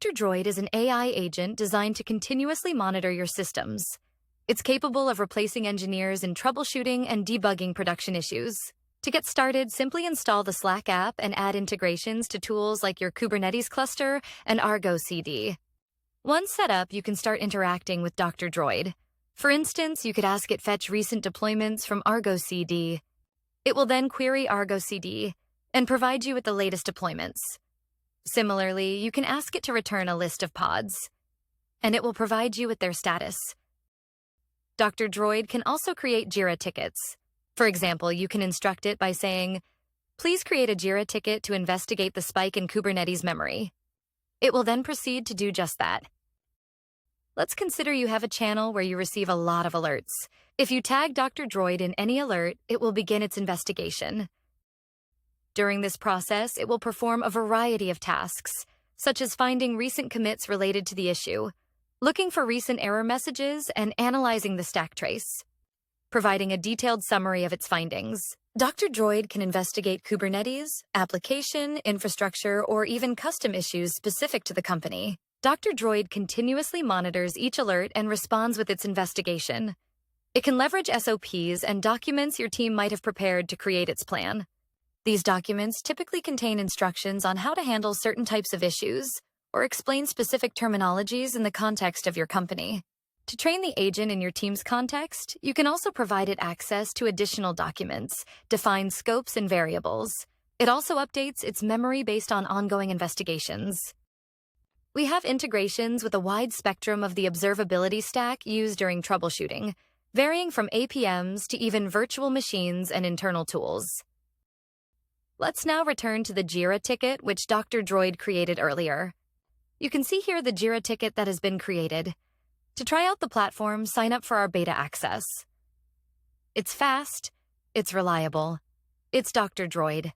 Doctor Droid is an AI agent designed to continuously monitor your systems. It's capable of replacing engineers in troubleshooting and debugging production issues. To get started, simply install the Slack app and add integrations to tools like your Kubernetes cluster and ArgoCD. Once set up, you can start interacting with Doctor Droid. For instance, you could ask it fetch recent deployments from ArgoCD. It will then query ArgoCD and provide you with the latest deployments. Similarly, you can ask it to return a list of pods, and it will provide you with their status. Doctor Droid can also create Jira tickets. For example, you can instruct it by saying, "Please create a Jira ticket to investigate the spike in Kubernetes memory." It will then proceed to do just that. Let's consider you have a channel where you receive a lot of alerts. If you tag Doctor Droid in any alert, it will begin its investigation. During this process, it will perform a variety of tasks, such as finding recent commits related to the issue, looking for recent error messages, and analyzing the stack trace, providing a detailed summary of its findings. Doctor Droid can investigate Kubernetes, application, infrastructure, or even custom issues specific to the company. Doctor Droid continuously monitors each alert and responds with its investigation. It can leverage SOPs and documents your team might have prepared to create its plan. These documents typically contain instructions on how to handle certain types of issues or explain specific terminologies in the context of your company. To train the agent in your team's context, you can also provide it access to additional documents, define scopes and variables. It also updates its memory based on ongoing investigations. We have integrations with a wide spectrum of the observability stack used during troubleshooting, varying from APMs to even virtual machines and internal tools. Let's now return to the Jira ticket which Doctor Droid created earlier. You can see here the Jira ticket that has been created. To try out the platform, sign up for our beta access. It's fast, it's reliable, it's Doctor Droid.